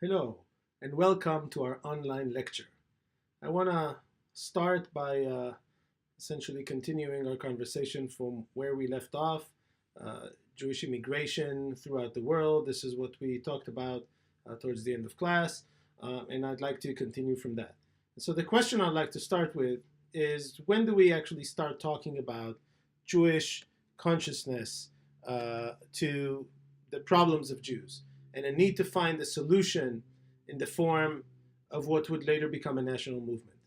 Hello, and welcome to our online lecture. I want to start by essentially continuing our conversation from where we left off. Jewish immigration throughout the world. This is what we talked about towards the end of class, and I'd like to continue from that. So the question I'd like to start with is, when do we actually start talking about Jewish consciousness to the problems of Jews, and a need to find a solution in the form of what would later become a national movement?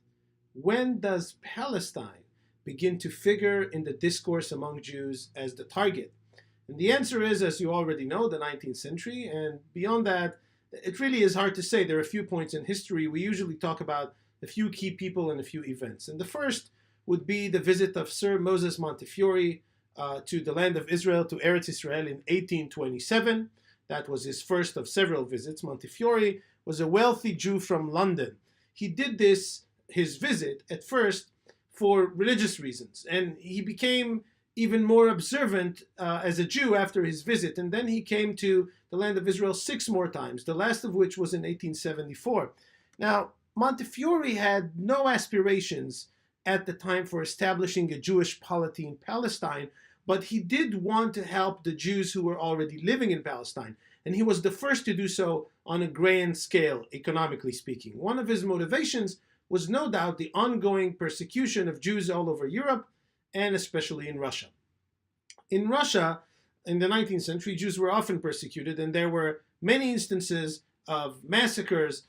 When does Palestine begin to figure in the discourse among Jews as the target? And the answer is, as you already know, the 19th century. And beyond that, it really is hard to say. There are a few points in history. We usually talk about a few key people and a few events. And the first would be the visit of Sir Moses Montefiore to the land of Israel, to Eretz Israel in 1827. That was his first of several visits. Montefiore was a wealthy Jew from London. He did his visit at first for religious reasons, and he became even more observant as a Jew after his visit. And then he came to the land of Israel 6 more times, the last of which was in 1874. Now, Montefiore had no aspirations at the time for establishing a Jewish polity in Palestine, but he did want to help the Jews who were already living in Palestine. And he was the first to do so on a grand scale, economically speaking. One of his motivations was no doubt the ongoing persecution of Jews all over Europe, and especially in Russia. In Russia, in the 19th century, Jews were often persecuted, and there were many instances of massacres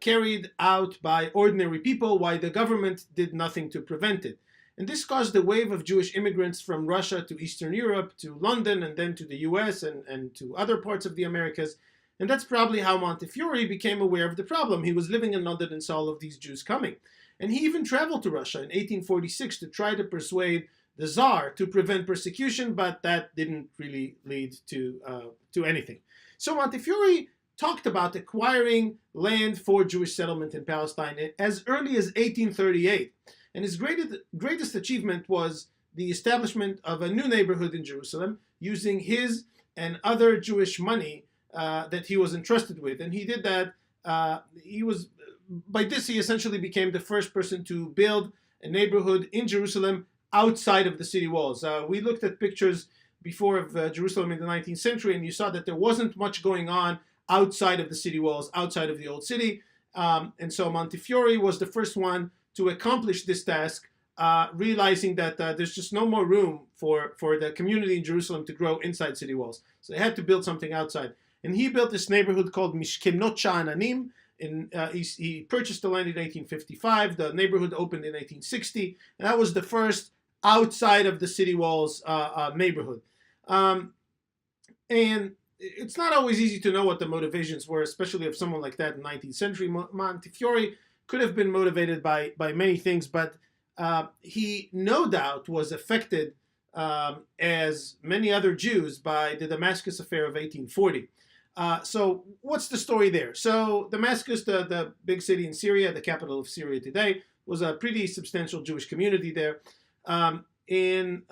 carried out by ordinary people while the government did nothing to prevent it. And this caused a wave of Jewish immigrants from Russia to Eastern Europe, to London, and then to the US and to other parts of the Americas. And that's probably how Montefiore became aware of the problem. He was living in London and saw all of these Jews coming. And he even traveled to Russia in 1846 to try to persuade the Tsar to prevent persecution, but that didn't really lead to anything. So Montefiore talked about acquiring land for Jewish settlement in Palestine as early as 1838. And his greatest achievement was the establishment of a new neighborhood in Jerusalem using his and other Jewish money that he was entrusted with. And he did that. By this, he essentially became the first person to build a neighborhood in Jerusalem outside of the city walls. We looked at pictures before of Jerusalem in the 19th century, and you saw that there wasn't much going on outside of the city walls, outside of the old city. And so Montefiore was the first one to accomplish this task, realizing that there's just no more room for the community in Jerusalem to grow inside city walls. So they had to build something outside. And he built this neighborhood called Mishkenot Sha'ananim. He purchased the land in 1855. The neighborhood opened in 1860. And that was the first outside of the city walls neighborhood. And it's not always easy to know what the motivations were, especially of someone like that in the 19th century. Montefiore could have been motivated by many things, but he no doubt was affected, as many other Jews, by the Damascus affair of 1840. So what's the story there? So Damascus, the big city in Syria, the capital of Syria today, was a pretty substantial Jewish community there. On the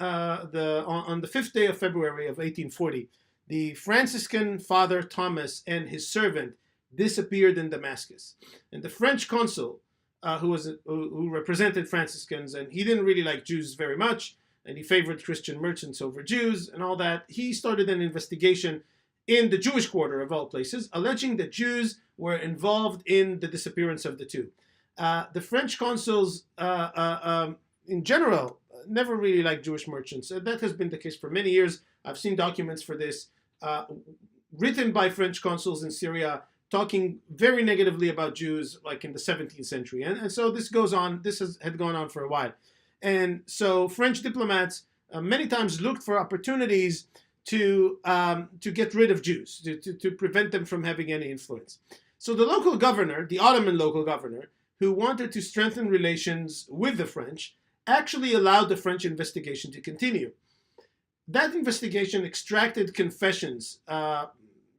5th day of February of 1840, the Franciscan Father Thomas and his servant disappeared in Damascus. And the French consul, who represented Franciscans, and he didn't really like Jews very much, and he favored Christian merchants over Jews and all that, he started an investigation in the Jewish quarter of all places, alleging that Jews were involved in the disappearance of the two. The French consuls, in general, never really liked Jewish merchants. That has been the case for many years. I've seen documents for this written by French consuls in Syria, talking very negatively about Jews, like in the 17th century. And so this goes on. This had gone on for a while. And so French diplomats many times looked for opportunities to get rid of Jews, to prevent them from having any influence. So the local governor, the Ottoman local governor, who wanted to strengthen relations with the French, actually allowed the French investigation to continue. That investigation extracted confessions,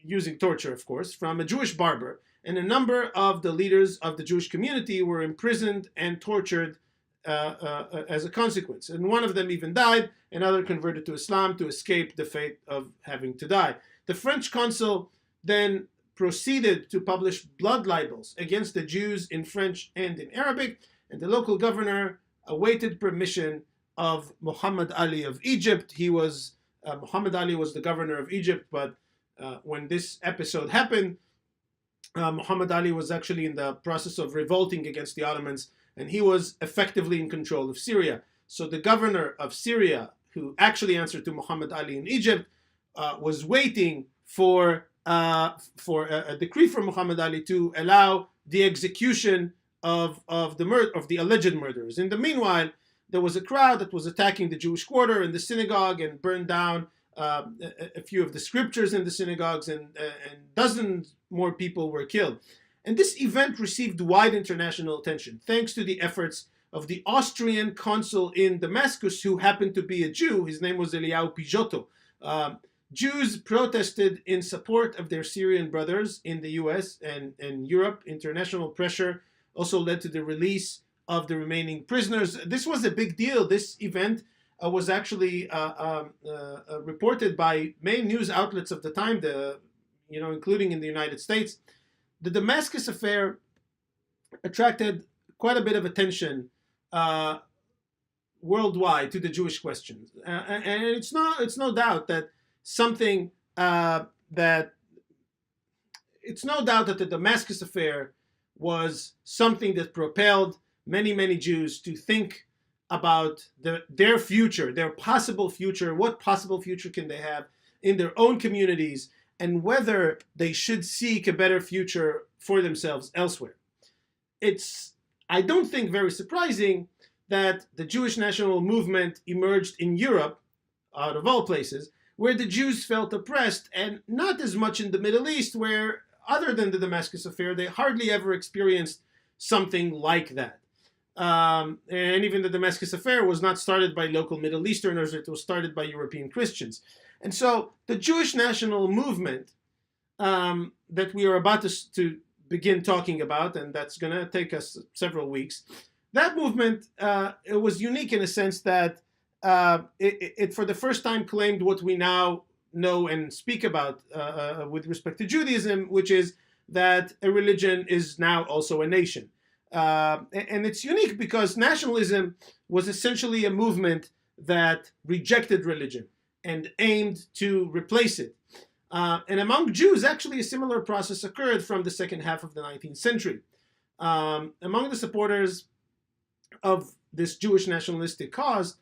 using torture, of course, from a Jewish barber, and a number of the leaders of the Jewish community were imprisoned and tortured as a consequence. And one of them even died, another converted to Islam to escape the fate of having to die. The French consul then proceeded to publish blood libels against the Jews in French and in Arabic, and the local governor awaited permission of Muhammad Ali of Egypt. Muhammad Ali was the governor of Egypt, but when this episode happened, Muhammad Ali was actually in the process of revolting against the Ottomans, and he was effectively in control of Syria. So the governor of Syria, who actually answered to Muhammad Ali in Egypt, was waiting for a decree from Muhammad Ali to allow the execution of the alleged murderers. In the meanwhile, there was a crowd that was attacking the Jewish quarter in the synagogue and burned down a few of the scriptures in the synagogues, and dozens more people were killed. And this event received wide international attention thanks to the efforts of the Austrian consul in Damascus, who happened to be a Jew. His name was Eliyahu Pijotto. Jews protested in support of their Syrian brothers in the US and Europe. International pressure also led to the release of the remaining prisoners. This was a big deal. This event was actually reported by main news outlets of the time, including in the United States. The Damascus affair attracted quite a bit of attention worldwide to the Jewish question, and it's no doubt that the Damascus affair was something that propelled many Jews to think about their future, their possible future. What possible future can they have in their own communities, and whether they should seek a better future for themselves elsewhere. It's, I don't think, very surprising that the Jewish national movement emerged in Europe, out of all places, where the Jews felt oppressed, and not as much in the Middle East, where, other than the Damascus affair, they hardly ever experienced something like that. And even the Damascus affair was not started by local Middle Easterners, it was started by European Christians. And so the Jewish national movement that we are about to begin talking about, and that's going to take us several weeks, that movement, it was unique in a sense that it for the first time claimed what we now know and speak about with respect to Judaism, which is that a religion is now also a nation. And it's unique because nationalism was essentially a movement that rejected religion and aimed to replace it. And among Jews, actually, a similar process occurred from the second half of the 19th century. Among the supporters of this Jewish nationalistic cause,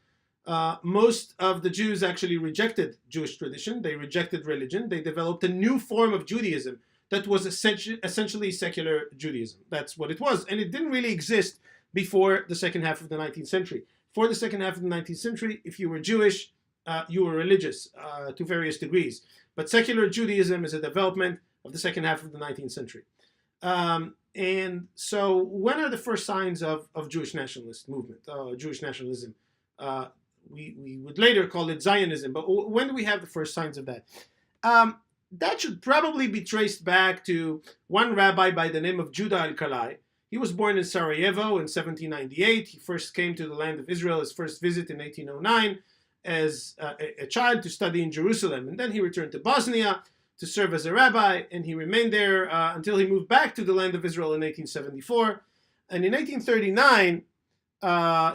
most of the Jews actually rejected Jewish tradition. They rejected religion. They developed a new form of Judaism that was essentially secular Judaism. That's what it was. And it didn't really exist before the second half of the 19th century. For the second half of the 19th century, if you were Jewish, you were religious to various degrees. But secular Judaism is a development of the second half of the 19th century. And so when are the first signs of Jewish nationalist movement, Jewish nationalism? We would later call it Zionism, but when do we have the first signs of that? That should probably be traced back to one rabbi by the name of Judah Alkalai. He was born in Sarajevo in 1798. He first came to the land of Israel, his first visit in 1809 as a child to study in Jerusalem. And then he returned to Bosnia to serve as a rabbi, and he remained there until he moved back to the land of Israel in 1874. And in 1839,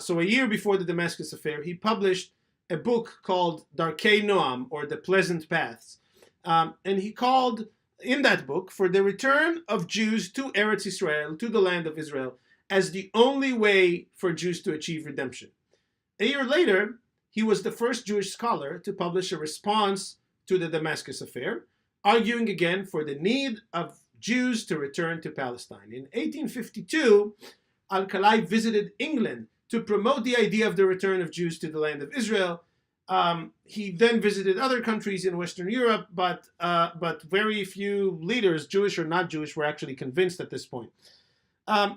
so a year before the Damascus affair, he published a book called Darkei Noam, or The Pleasant Paths. And he called in that book for the return of Jews to Eretz Israel, to the land of Israel, as the only way for Jews to achieve redemption. A year later, he was the first Jewish scholar to publish a response to the Damascus affair, arguing again for the need of Jews to return to Palestine. In 1852, Alkalai visited England to promote the idea of the return of Jews to the land of Israel. He then visited other countries in Western Europe, but very few leaders, Jewish or not Jewish, were actually convinced at this point.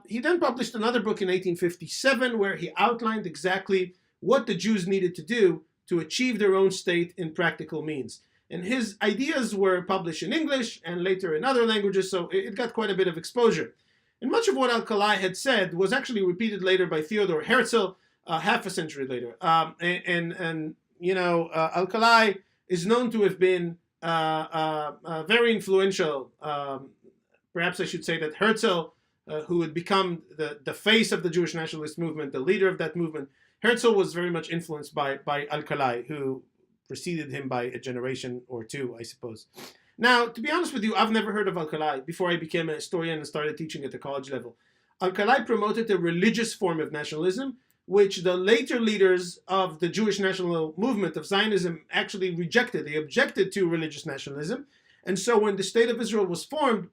He then published another book in 1857 where he outlined exactly what the Jews needed to do to achieve their own state in practical means. And his ideas were published in English and later in other languages, so it got quite a bit of exposure. And much of what Alkalai had said was actually repeated later by Theodor Herzl, half a century later. Alkalai is known to have been very influential. Perhaps I should say that Herzl, who would become the face of the Jewish nationalist movement, the leader of that movement, Herzl was very much influenced by Alcalay, who preceded him by a generation or two, I suppose. Now, to be honest with you, I've never heard of Alcalay before I became a historian and started teaching at the college level. Alcalay promoted a religious form of nationalism, which the later leaders of the Jewish national movement of Zionism actually rejected. They objected to religious nationalism. And so when the State of Israel was formed,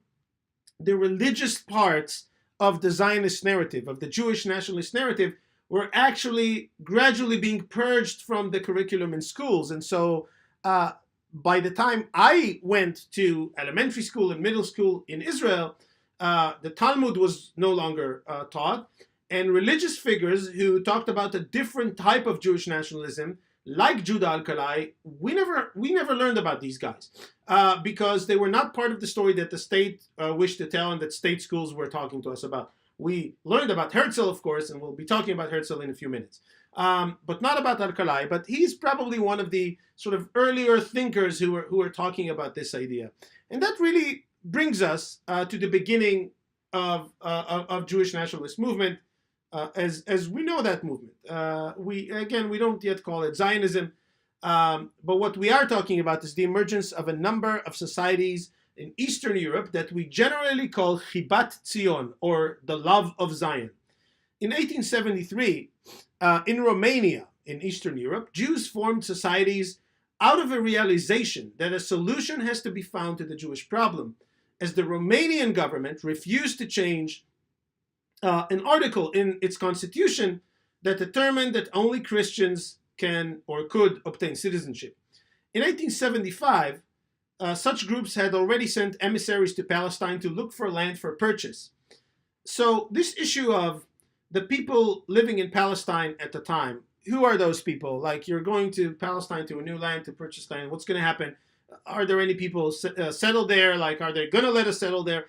the religious parts of the Zionist narrative, of the Jewish nationalist narrative, were actually gradually being purged from the curriculum in schools. And so by the time I went to elementary school and middle school in Israel, the Talmud was no longer taught, and religious figures who talked about a different type of Jewish nationalism, like Judah Alcalay, we never learned about these guys because they were not part of the story that the state wished to tell and that state schools were talking to us about. We learned about Herzl, of course, and we'll be talking about Herzl in a few minutes, but not about Alcalay. But he's probably one of the sort of earlier thinkers who were talking about this idea, and that really brings us to the beginning of Jewish nationalist movement, as we know that movement. We don't yet call it Zionism, but what we are talking about is the emergence of a number of societies in Eastern Europe that we generally call Chibat Zion, or the love of Zion. In 1873, in Romania, in Eastern Europe, Jews formed societies out of a realization that a solution has to be found to the Jewish problem, as the Romanian government refused to change an article in its constitution that determined that only Christians can or could obtain citizenship. In 1875, such groups had already sent emissaries to Palestine to look for land for purchase. So this issue of the people living in Palestine at the time, who are those people? Like, you're going to Palestine, to a new land, to purchase land. What's going to happen? Are there any people settled there? Like, are they going to let us settle there?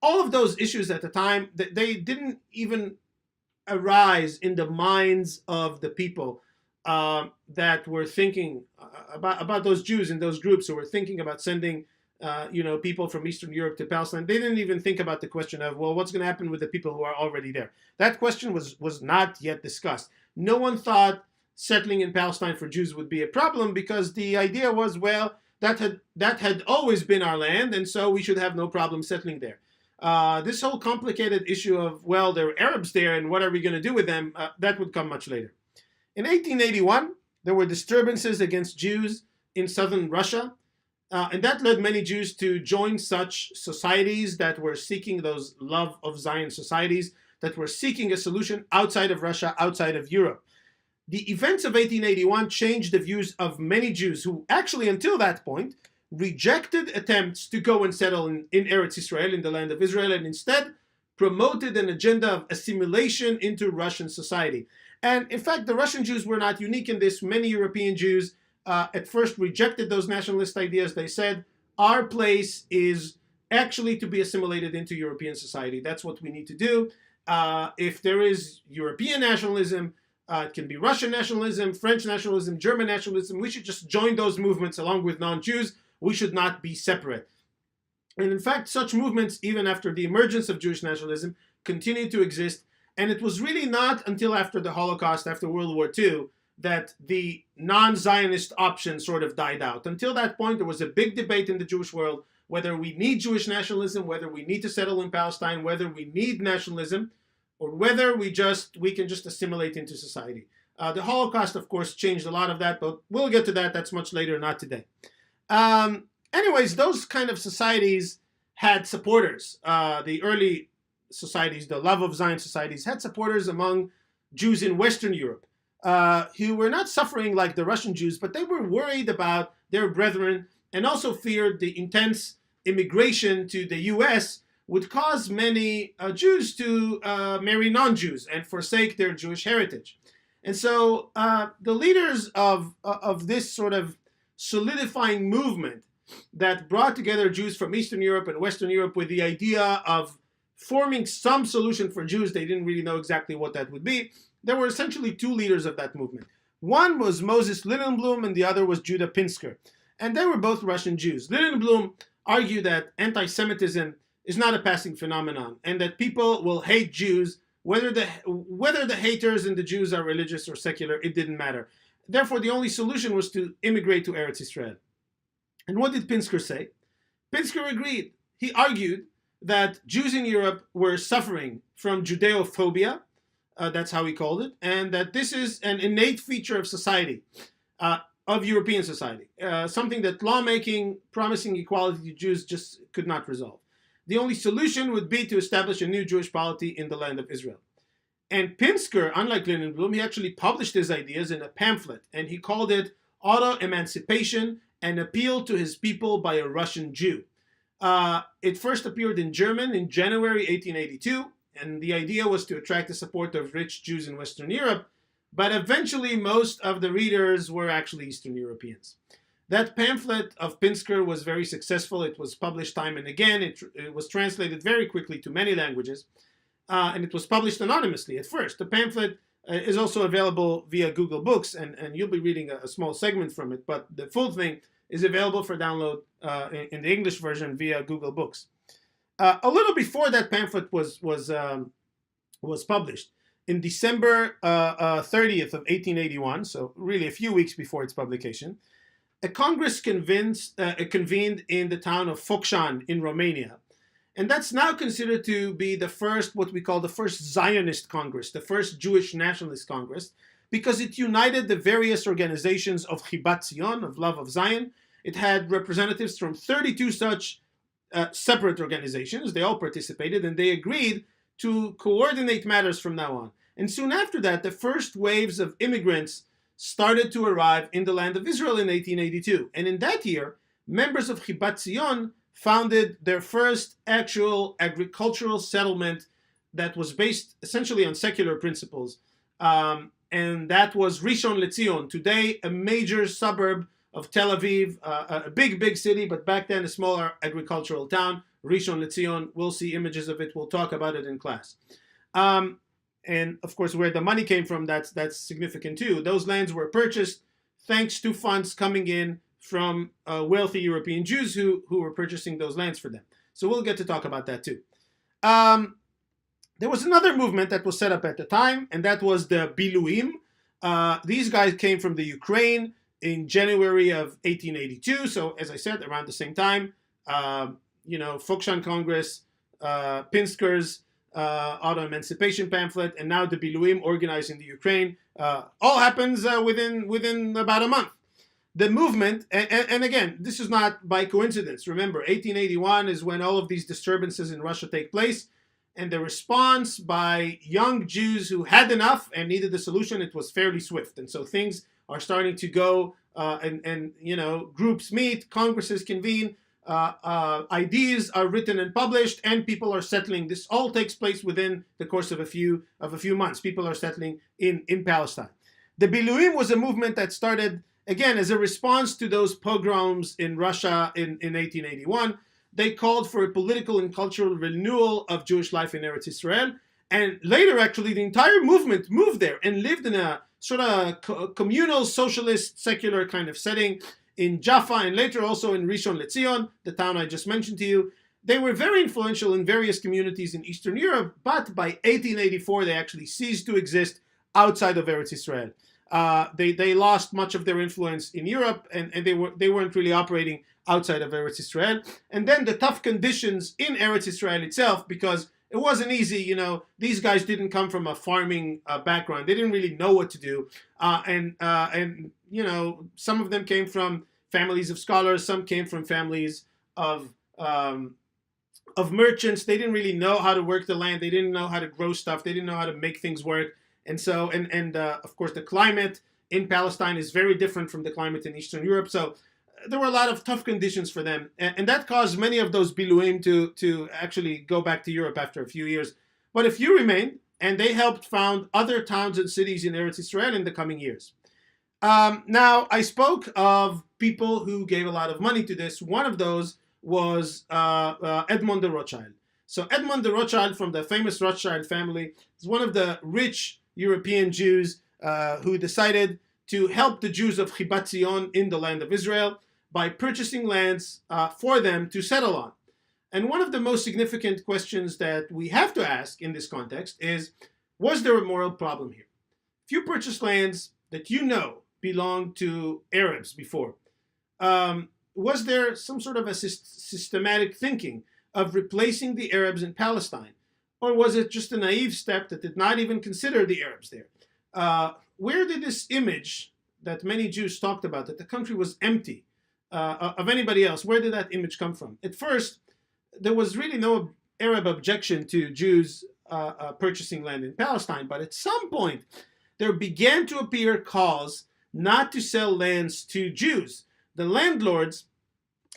All of those issues at the time, they didn't even arise in the minds of the people that were thinking about those Jews in those groups who were thinking about sending people from Eastern Europe to Palestine. They didn't even think about the question of, well, what's going to happen with the people who are already there? That question was not yet discussed. No one thought settling in Palestine for Jews would be a problem, because the idea was, well, that had always been our land, and so we should have no problem settling there. This whole complicated issue of, well, there are Arabs there, and what are we going to do with them? That would come much later. In 1881, there were disturbances against Jews in southern Russia, and that led many Jews to join such societies that were seeking, those love of Zion societies, that were seeking a solution outside of Russia, outside of Europe. The events of 1881 changed the views of many Jews who actually, until that point, rejected attempts to go and settle in Eretz Israel, in the land of Israel, and instead promoted an agenda of assimilation into Russian society. And in fact, the Russian Jews were not unique in this. Many European Jews at first rejected those nationalist ideas. They said, our place is actually to be assimilated into European society. That's what we need to do. If there is European nationalism, it can be Russian nationalism, French nationalism, German nationalism. We should just join those movements along with non-Jews. We should not be separate. And in fact, such movements, even after the emergence of Jewish nationalism, continue to exist. And it was really not until after the Holocaust, after World War II, that the non-Zionist option sort of died out. Until that point, there was a big debate in the Jewish world whether we need Jewish nationalism, whether we need to settle in Palestine, whether we need nationalism, or whether we can just assimilate into society. The Holocaust, of course, changed a lot of that, but we'll get to that. That's much later, not today. Anyways, those kind of societies had supporters. The early societies, the Love of Zion societies, had supporters among Jews in Western Europe who were not suffering like the Russian Jews, but they were worried about their brethren and also feared the intense immigration to the U.S. would cause many Jews to marry non-Jews and forsake their Jewish heritage. And so the leaders of this sort of solidifying movement that brought together Jews from Eastern Europe and Western Europe with the idea of forming some solution for Jews, they didn't really know exactly what that would be. There were essentially two leaders of that movement. One was Moses Lilienblum and the other was Judah Pinsker. and they were both Russian Jews. Lilienblum argued that anti-Semitism is not a passing phenomenon, and that people will hate Jews whether the haters and the Jews are religious or secular. It didn't matter. Therefore, the only solution was to immigrate to Eretz Israel. And what did Pinsker say? Pinsker agreed. He argued that Jews in Europe were suffering from Judeophobia, that's how he called it, and that this is an innate feature of society, of European society, something that lawmaking promising equality to Jews just could not resolve. The only solution would be to establish a new Jewish polity in the land of Israel. And Pinsker, unlike Lilienblum, he actually published his ideas in a pamphlet, and he called it Auto-Emancipation, an Appeal to His People by a Russian Jew. It first appeared in German in January 1882, and the idea was to attract the support of rich Jews in Western Europe, but eventually most of the readers were actually Eastern Europeans. That pamphlet of Pinsker was very successful. It was published time and again. It was translated very quickly to many languages, and it was published anonymously at first. The pamphlet is also available via Google Books, and you'll be reading a small segment from it, but the full thing is available for download in the English version via Google Books. A little before that pamphlet was published, in December 30th of 1881, so really a few weeks before its publication, a Congress convened in the town of Focșani in Romania. And that's now considered to be the first, what we call the first Zionist Congress, the first Jewish Nationalist Congress, because it united the various organizations of Chibat Zion, of Love of Zion. It had representatives from 32 such separate organizations. They all participated, and they agreed to coordinate matters from now on. And soon after that, the first waves of immigrants started to arrive in the land of Israel in 1882. And in that year, members of Chibat Zion founded their first actual agricultural settlement that was based essentially on secular principles. And that was Rishon LeZion, today a major suburb of Tel Aviv, a big city, but back then a smaller agricultural town. Rishon LeZion, we'll see images of it, we'll talk about it in class. And of course, where the money came from, that's significant too. Those lands were purchased thanks to funds coming in from wealthy European Jews who were purchasing those lands for them. So we'll get to talk about that too. There was another movement that was set up at the time, and that was the Biluim. These guys came from the Ukraine in January of 1882. So as I said, around the same time, Focșani Congress, Pinsker's Auto-Emancipation pamphlet, and now the Biluim organizing the Ukraine. All happens within about a month. The movement, and again, this is not by coincidence. Remember, 1881 is when all of these disturbances in Russia take place, and the response by young Jews who had enough and needed a solution, it was fairly swift. And so things are starting to go, and groups meet, congresses convene, ideas are written and published, and people are settling. This all takes place within the course of a few months. People are settling in Palestine. The Biluim was a movement that started, again, as a response to those pogroms in Russia in 1881. They called for a political and cultural renewal of Jewish life in Eretz Israel. And later, actually, the entire movement moved there and lived in a sort of communal, socialist, secular kind of setting in Jaffa, and later also in Rishon LeZion, the town I just mentioned to you. They were very influential in various communities in Eastern Europe, but by 1884, they actually ceased to exist outside of Eretz Israel. They lost much of their influence in Europe, and they weren't really operating outside of Eretz Israel. And then the tough conditions in Eretz Israel itself, because it wasn't easy. These guys didn't come from a farming background. They didn't really know what to do, and some of them came from families of scholars. Some came from families of merchants. They didn't really know how to work the land. They didn't know how to grow stuff. They didn't know how to make things work. And so, of course, the climate in Palestine is very different from the climate in Eastern Europe. So there were a lot of tough conditions for them. And that caused many of those Biluim to actually go back to Europe after a few years. But a few remained, and they helped found other towns and cities in Eretz Israel in the coming years. Now, I spoke of people who gave a lot of money to this. One of those was Edmond de Rothschild. So Edmond de Rothschild, from the famous Rothschild family, is one of the rich European Jews who decided to help the Jews of Chibat Zion in the land of Israel by purchasing lands for them to settle on. And one of the most significant questions that we have to ask in this context is, was there a moral problem here? If you purchase lands that you know belonged to Arabs before, was there some sort of a systematic thinking of replacing the Arabs in Palestine? Or was it just a naive step that did not even consider the Arabs there? Where did this image that many Jews talked about, that the country was empty of anybody else, where did that image come from? At first, there was really no Arab objection to Jews purchasing land in Palestine, but at some point, there began to appear calls not to sell lands to Jews. The landlords,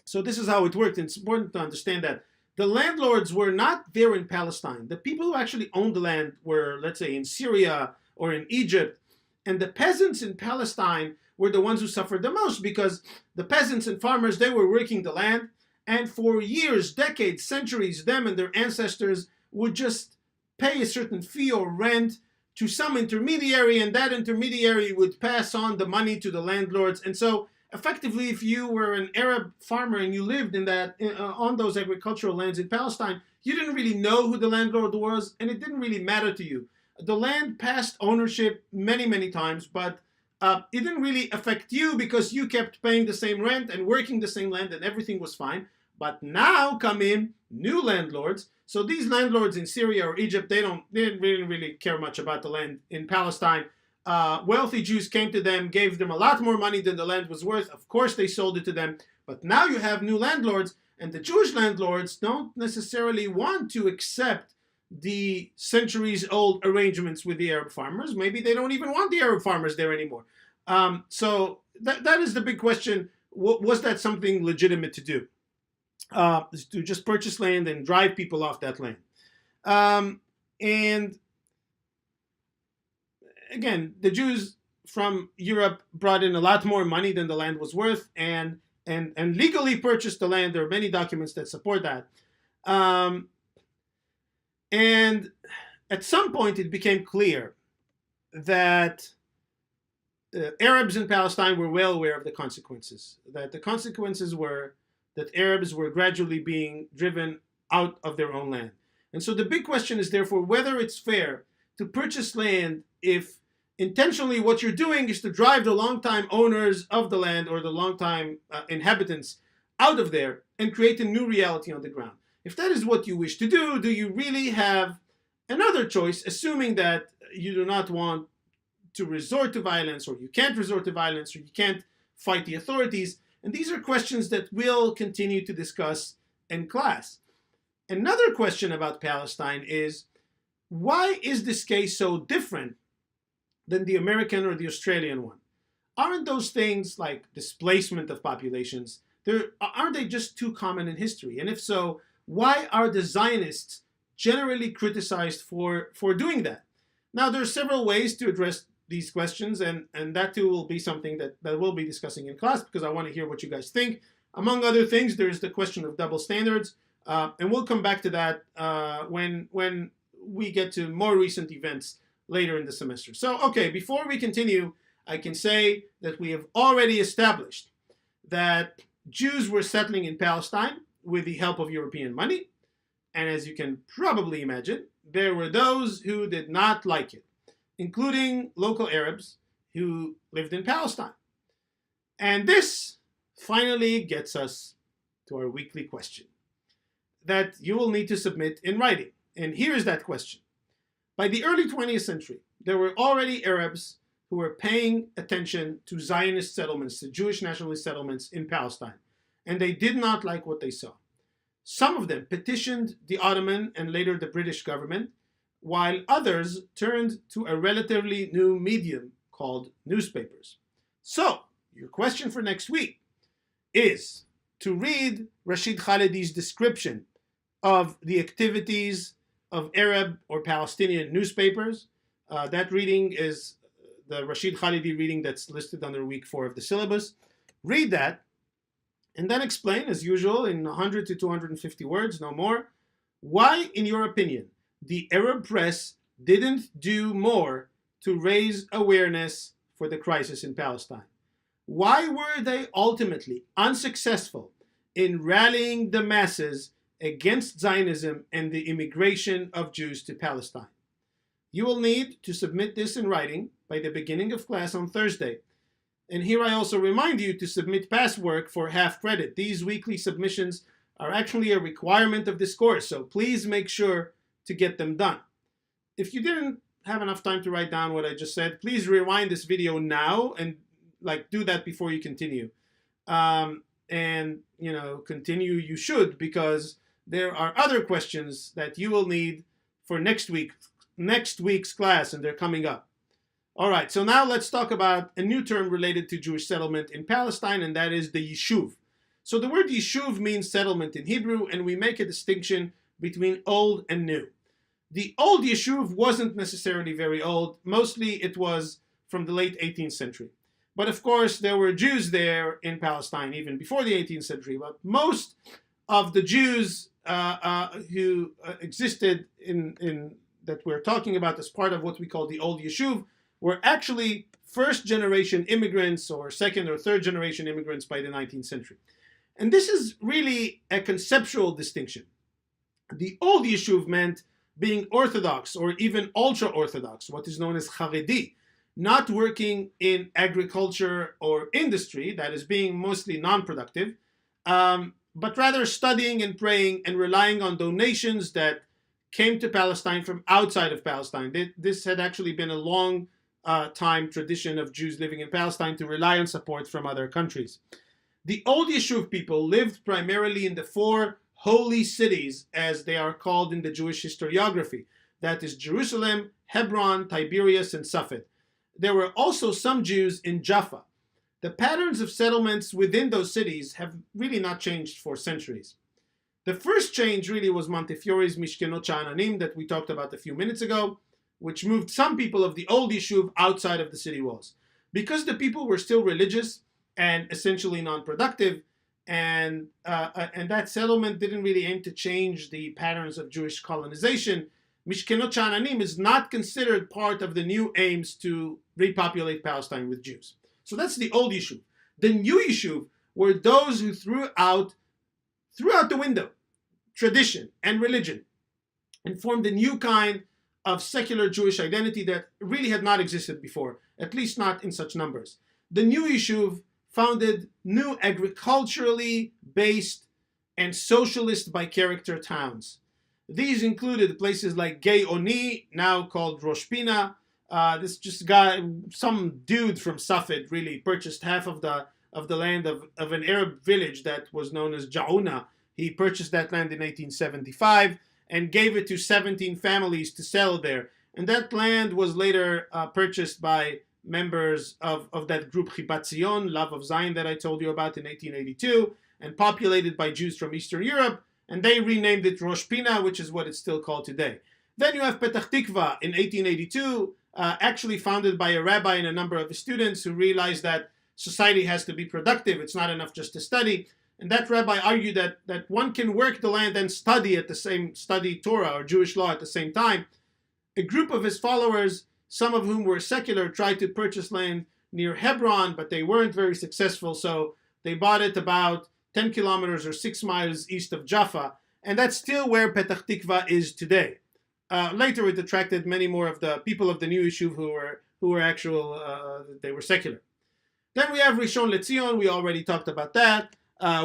so this is how it worked, and it's important to understand that the landlords were not there in Palestine. The people who actually owned the land were, let's say, in Syria or in Egypt, and the peasants in Palestine were the ones who suffered the most, because the peasants and farmers, they were working the land, and for years, decades, centuries, them and their ancestors would just pay a certain fee or rent to some intermediary, and that intermediary would pass on the money to the landlords. And so effectively, if you were an Arab farmer and you lived in that on those agricultural lands in Palestine, you didn't really know who the landlord was, and it didn't really matter to you. The land passed ownership many, many times, but it didn't really affect you because you kept paying the same rent and working the same land, and everything was fine. But now come in new landlords. So these landlords in Syria or Egypt, they didn't really care much about the land in Palestine. Wealthy Jews came to them, gave them a lot more money than the land was worth. Of course, they sold it to them. But now you have new landlords, and the Jewish landlords don't necessarily want to accept the centuries-old arrangements with the Arab farmers. Maybe they don't even want the Arab farmers there anymore. So that is the big question. Was that something legitimate to do? To just purchase land and drive people off that land? And again, the Jews from Europe brought in a lot more money than the land was worth, and legally purchased the land. There are many documents that support that. And at some point, it became clear that Arabs in Palestine were well aware of the consequences. That the consequences were that Arabs were gradually being driven out of their own land. And so the big question is therefore whether it's fair to purchase land if intentionally what you're doing is to drive the longtime owners of the land or the longtime inhabitants out of there and create a new reality on the ground. If that is what you wish to do you really have another choice, assuming that you do not want to resort to violence, or you can't resort to violence, or you can't fight the authorities? And these are questions that we'll continue to discuss in class. Another question about Palestine is, why is this case so different than the American or the Australian one? Aren't those things like displacement of populations, aren't they just too common in history? And if so, why are the Zionists generally criticized for doing that? Now, there are several ways to address these questions, and that too will be something that we'll be discussing in class, because I want to hear what you guys think. Among other things, there's the question of double standards, and we'll come back to that when we get to more recent events later in the semester. So, okay, before we continue, I can say that we have already established that Jews were settling in Palestine with the help of European money, and as you can probably imagine, there were those who did not like it, including local Arabs who lived in Palestine. And this finally gets us to our weekly question that you will need to submit in writing. And here is that question. By the early 20th century, there were already Arabs who were paying attention to Zionist settlements, to Jewish nationalist settlements in Palestine, and they did not like what they saw. Some of them petitioned the Ottoman and later the British government, while others turned to a relatively new medium called newspapers. So, your question for next week is to read Rashid Khalidi's description of the activities of Arab or Palestinian newspapers. That reading is the Rashid Khalidi reading that's listed under week 4 of the syllabus. Read that, and then explain, as usual, in 100 to 250 words, no more, why, in your opinion, the Arab press didn't do more to raise awareness for the crisis in Palestine. Why were they ultimately unsuccessful in rallying the masses against Zionism and the immigration of Jews to Palestine? You will need to submit this in writing by the beginning of class on Thursday. And here I also remind you to submit past work for half credit. These weekly submissions are actually a requirement of this course, so please make sure to get them done. If you didn't have enough time to write down what I just said, please rewind this video now and do that before you continue. And continue you should, because there are other questions that you will need for next week's class, and they're coming up. All right, so now let's talk about a new term related to Jewish settlement in Palestine, and that is the Yishuv. So the word Yishuv means settlement in Hebrew, and we make a distinction between old and new. The old Yishuv wasn't necessarily very old. Mostly it was from the late 18th century. But of course, there were Jews there in Palestine even before the 18th century. But most of the Jews who existed in that we're talking about as part of what we call the old Yishuv were actually first-generation immigrants or second or third-generation immigrants by the 19th century. And this is really a conceptual distinction. The old Yishuv meant being Orthodox or even ultra-Orthodox, what is known as Haredi, not working in agriculture or industry, that is being mostly non-productive, but rather studying and praying and relying on donations that came to Palestine from outside of Palestine. This had actually been a long time tradition of Jews living in Palestine to rely on support from other countries. The old Yishuv people lived primarily in the four holy cities, as they are called in the Jewish historiography. That is Jerusalem, Hebron, Tiberias, and Safed. There were also some Jews in Jaffa. The patterns of settlements within those cities have really not changed for centuries. The first change really was Montefiore's Mishkenot Sha'ananim that we talked about a few minutes ago, which moved some people of the old Yishuv outside of the city walls. Because the people were still religious and essentially non-productive, and that settlement didn't really aim to change the patterns of Jewish colonization, Mishkenot Sha'ananim is not considered part of the new aims to repopulate Palestine with Jews. So that's the old Yishuv. The new Yishuv were those who threw out the window tradition and religion and formed a new kind of secular Jewish identity that really had not existed before, at least not in such numbers. The new Yishuv founded new agriculturally based and socialist by character towns. These included places like Gei Oni, now called Rosh Pina. Some dude from Safed really purchased half of the land of an Arab village that was known as Ja'una. He purchased that land in 1875 and gave it to 17 families to settle there. And that land was later purchased by members of that group Chibat Zion, Love of Zion, that I told you about in 1882, and populated by Jews from Eastern Europe, and they renamed it Rosh Pina, which is what it's still called today. Then you have Petach Tikva in 1882, actually founded by a rabbi and a number of his students who realized that society has to be productive. It's not enough just to study. And that rabbi argued that one can work the land and study Torah or Jewish law at the same time. A group of his followers, some of whom were secular, tried to purchase land near Hebron, but they weren't very successful, so they bought it about 10 kilometers or 6 miles east of Jaffa, and that's still where Petach Tikva is today. Later, it attracted many more of the people of the new Yishuv who were they were secular. Then we have Rishon LeZion. We already talked about that.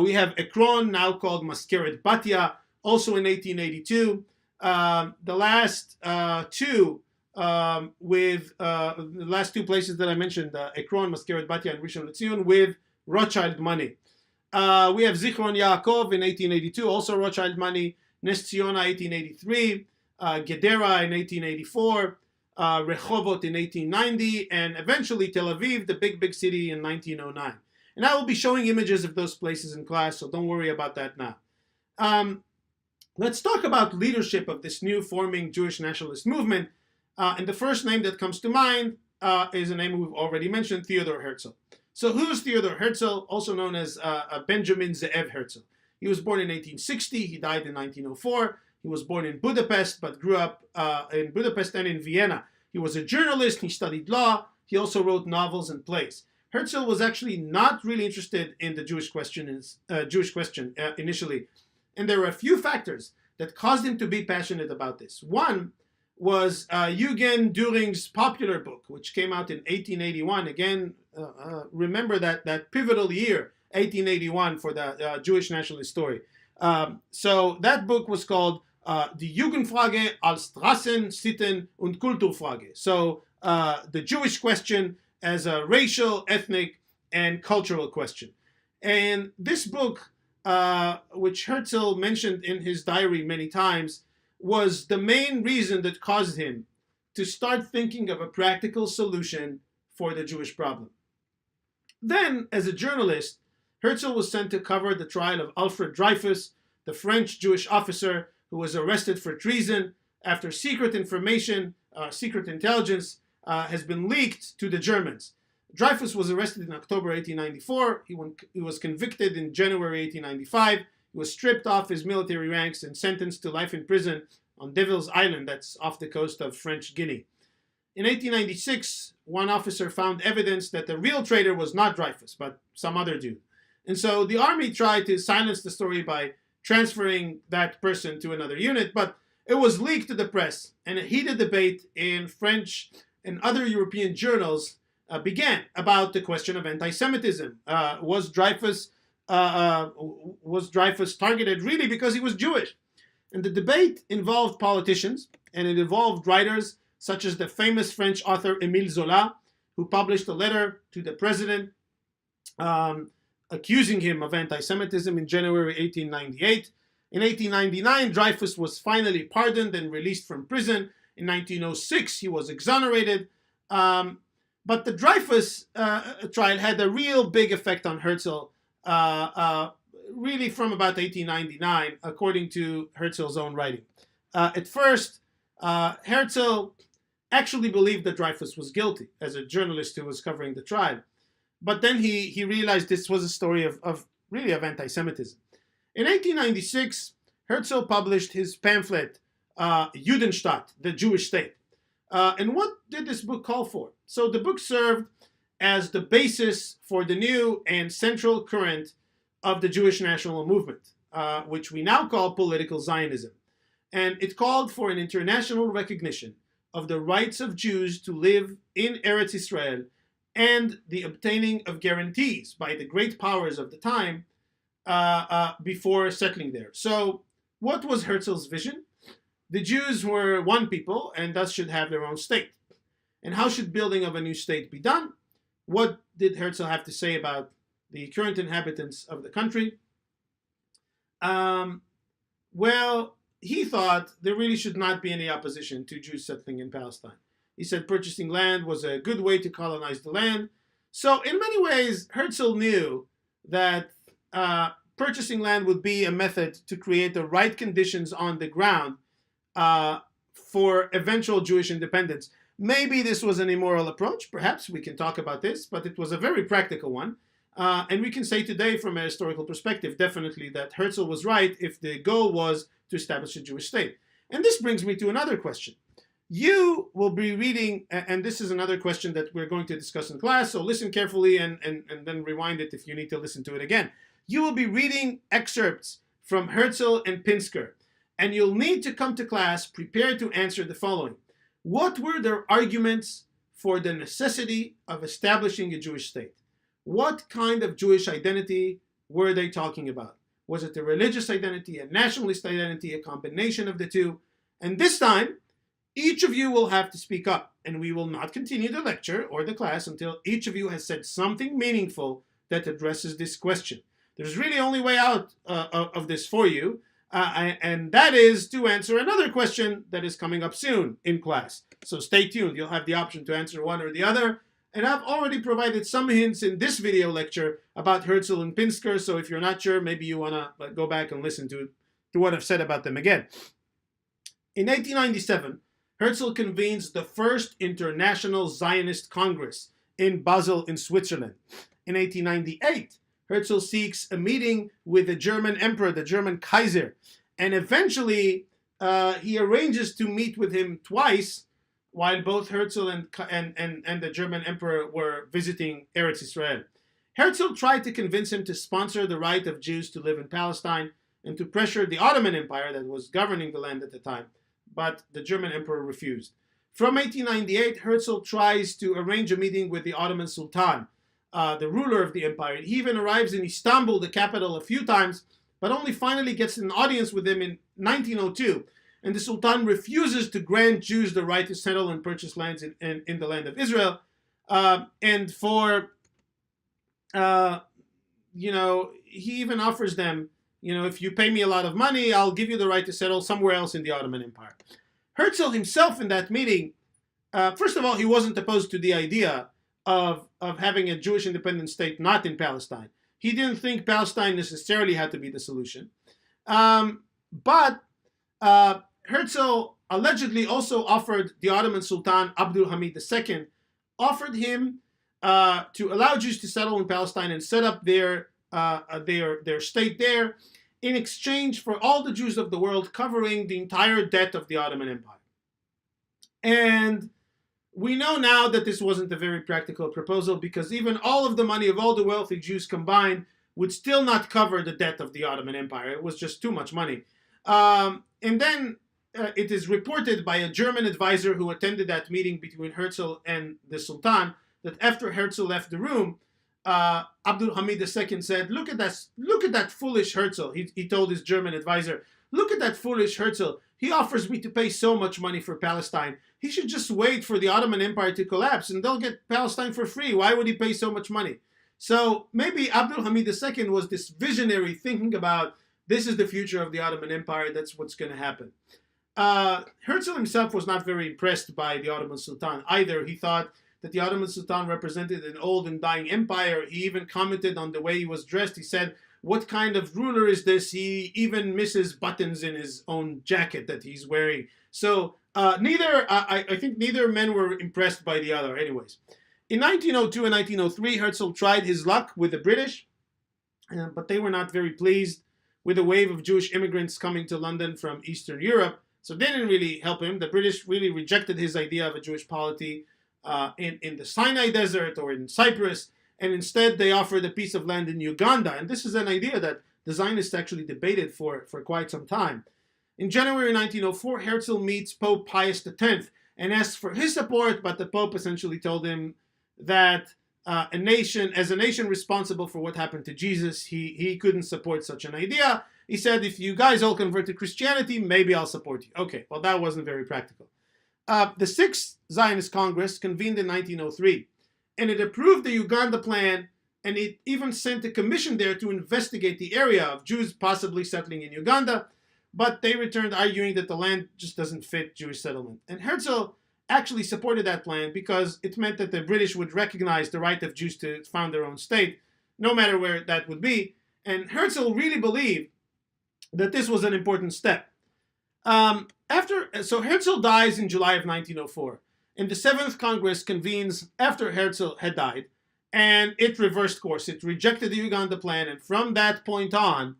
We have Ekron, now called Maskeret Batya, also in 1882. The last two places that I mentioned, Ekron, Maskeret Batya, and Rishon LeZion, with Rothschild money. We have Zichron Yaakov in 1882, also Rothschild money. Nes Ziona 1883, Gedera in 1884, Rehovot in 1890, and eventually Tel Aviv, the big city, in 1909. And I will be showing images of those places in class, so don't worry about that now. Let's talk about leadership of this new forming Jewish nationalist movement. And the first name that comes to mind is a name we've already mentioned, Theodor Herzl. So who is Theodor Herzl, also known as Benjamin Ze'ev Herzl? He was born in 1860, he died in 1904. He was born in Budapest, but grew up in Budapest and in Vienna. He was a journalist, he studied law, he also wrote novels and plays. Herzl was actually not really interested in the Jewish question initially, and there were a few factors that caused him to be passionate about this. One was Eugen Düring's popular book, which came out in 1881. Again, remember that pivotal year, 1881, for the Jewish nationalist story. So that book was called Die Jugendfrage als Rassen-, Sitten- und Kulturfrage. So the Jewish question as a racial, ethnic, and cultural question. And this book, which Herzl mentioned in his diary many times, was the main reason that caused him to start thinking of a practical solution for the Jewish problem. Then, as a journalist, Herzl was sent to cover the trial of Alfred Dreyfus, the French Jewish officer who was arrested for treason after secret intelligence has been leaked to the Germans. Dreyfus was arrested in October 1894. He was convicted in January 1895. He was stripped off his military ranks and sentenced to life in prison on Devil's Island, that's off the coast of French Guinea. In 1896, one officer found evidence that the real traitor was not Dreyfus, but some other dude. And so the army tried to silence the story by transferring that person to another unit, but it was leaked to the press, and a heated debate in French and other European journals began about the question of anti-Semitism. Was Dreyfus targeted really because he was Jewish? And the debate involved politicians, and it involved writers such as the famous French author Émile Zola, who published a letter to the president accusing him of anti-Semitism in January 1898. In 1899, Dreyfus was finally pardoned and released from prison. In 1906, he was exonerated. But the Dreyfus trial had a real big effect on Herzl, really from about 1899, according to Herzl's own writing. At first, Herzl actually believed that Dreyfus was guilty as a journalist who was covering the trial. But then he realized this was a story of anti-Semitism. In 1896, Herzl published his pamphlet, Judenstaat, the Jewish State. And what did this book call for? So the book served as the basis for the new and central current of the Jewish national movement, which we now call political Zionism. And it called for an international recognition of the rights of Jews to live in Eretz Israel and the obtaining of guarantees by the great powers of the time before settling there. So what was Herzl's vision? The Jews were one people and thus should have their own state. And how should building of a new state be done? What did Herzl have to say about the current inhabitants of the country? Well, he thought there really should not be any opposition to Jews settling in Palestine. He said purchasing land was a good way to colonize the land. So in many ways, Herzl knew that purchasing land would be a method to create the right conditions on the ground for eventual Jewish independence. Maybe this was an immoral approach. Perhaps we can talk about this, but it was a very practical one. And we can say today from a historical perspective, definitely that Herzl was right if the goal was to establish a Jewish state. And this brings me to another question. You will be reading, and this is another question that we're going to discuss in class, so listen carefully and then rewind it if you need to listen to it again. You will be reading excerpts from Herzl and Pinsker, and you'll need to come to class prepared to answer the following. What were their arguments for the necessity of establishing a Jewish state? What kind of Jewish identity were they talking about? Was it a religious identity, a nationalist identity, a combination of the two? And this time, each of you will have to speak up, and we will not continue the lecture or the class until each of you has said something meaningful that addresses this question. There's really only way out of this for you, and that is to answer another question that is coming up soon in class. So stay tuned. You'll have the option to answer one or the other. And I've already provided some hints in this video lecture about Herzl and Pinsker, so if you're not sure, maybe you want to go back and listen to what I've said about them again. In 1897, Herzl convenes the first International Zionist Congress in Basel in Switzerland. In 1898, Herzl seeks a meeting with the German emperor, the German Kaiser, and eventually he arranges to meet with him twice while both Herzl and the German emperor were visiting Eretz Israel. Herzl tried to convince him to sponsor the right of Jews to live in Palestine and to pressure the Ottoman Empire that was governing the land at the time, but the German emperor refused. From 1898, Herzl tries to arrange a meeting with the Ottoman Sultan, the ruler of the empire. He even arrives in Istanbul, the capital, a few times, but only finally gets an audience with him in 1902. And the Sultan refuses to grant Jews the right to settle and purchase lands in the land of Israel. And for, he even offers them, if you pay me a lot of money, I'll give you the right to settle somewhere else in the Ottoman Empire. Herzl himself in that meeting, first of all, he wasn't opposed to the idea of having a Jewish independent state not in Palestine. He didn't think Palestine necessarily had to be the solution. But Herzl allegedly also offered the Ottoman Sultan Abdul Hamid II, offered him to allow Jews to settle in Palestine and set up their state there in exchange for all the Jews of the world covering the entire debt of the Ottoman Empire. And we know now that this wasn't a very practical proposal, because even all of the money of all the wealthy Jews combined would still not cover the debt of the Ottoman Empire. It was just too much money. And then it is reported by a German advisor who attended that meeting between Herzl and the Sultan that after Herzl left the room, Abdul Hamid II said, look at that foolish Herzl. He told his German advisor, look at that foolish Herzl. He offers me to pay so much money for Palestine. He should just wait for the Ottoman Empire to collapse and they'll get Palestine for free. Why would he pay so much money? So maybe Abdul Hamid II was this visionary thinking about this is the future of the Ottoman Empire. That's what's going to happen. Herzl himself was not very impressed by the Ottoman Sultan either. He thought that the Ottoman Sultan represented an old and dying empire. He even commented on the way he was dressed. He said, what kind of ruler is this? He even misses buttons in his own jacket that he's wearing. So I think neither men were impressed by the other anyways. In 1902 and 1903, Herzl tried his luck with the British, but they were not very pleased with a wave of Jewish immigrants coming to London from Eastern Europe. So they didn't really help him. The British really rejected his idea of a Jewish polity in the Sinai Desert or in Cyprus, and instead they offered a piece of land in Uganda. And this is an idea that the Zionists actually debated for quite some time. In January 1904, Herzl meets Pope Pius X and asks for his support, but the Pope essentially told him that as a nation responsible for what happened to Jesus, he couldn't support such an idea. He said, if you guys all convert to Christianity, maybe I'll support you. Okay, well, that wasn't very practical. The Sixth Zionist Congress convened in 1903, and it approved the Uganda plan, and it even sent a commission there to investigate the area of Jews possibly settling in Uganda, but they returned arguing that the land just doesn't fit Jewish settlement. And Herzl actually supported that plan because it meant that the British would recognize the right of Jews to found their own state, no matter where that would be. And Herzl really believed that this was an important step. So Herzl dies in July of 1904, and the Seventh Congress convenes after Herzl had died, and it reversed course. It rejected the Uganda plan, and from that point on,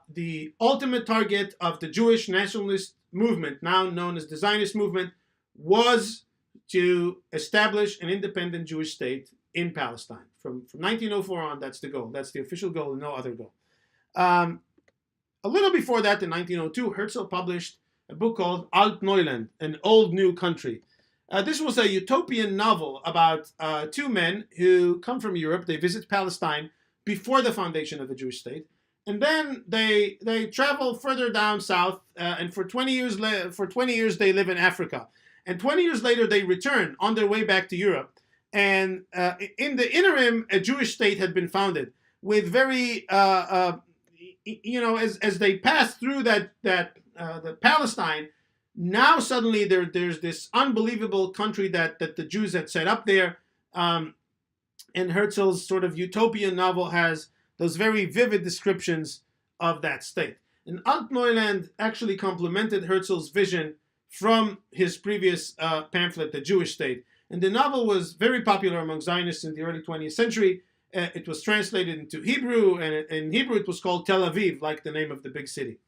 the ultimate target of the Jewish nationalist movement, now known as the Zionist movement, was to establish an independent Jewish state in Palestine. From 1904 on, that's the goal. That's the official goal, and no other goal. A little before that, in 1902, Herzl published a book called Alt Neuland, An Old New Country. This was a utopian novel about two men who come from Europe. They visit Palestine before the foundation of the Jewish state. And then they travel further down south, and for 20 years they live in Africa. And 20 years later, they return on their way back to Europe. And in the interim, a Jewish state had been founded with very, as they pass through the Palestine, now suddenly there's this unbelievable country that the Jews had set up there. And Herzl's sort of utopian novel has those very vivid descriptions of that state. And Alt Neuland actually complemented Herzl's vision from his previous pamphlet, The Jewish State. And the novel was very popular among Zionists in the early 20th century. It was translated into Hebrew, and in Hebrew it was called Tel Aviv, like the name of the big city.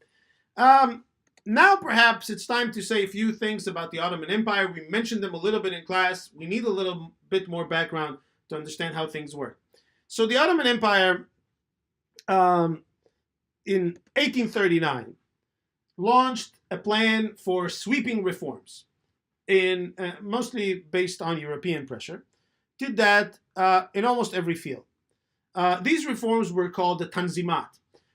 Now perhaps it's time to say a few things about the Ottoman Empire. We mentioned them a little bit in class. We need a little bit more background to understand how things work. So the Ottoman Empire um, in 1839 launched a plan for sweeping reforms, in mostly based on European pressure. Did that in almost every field. These reforms were called the Tanzimat.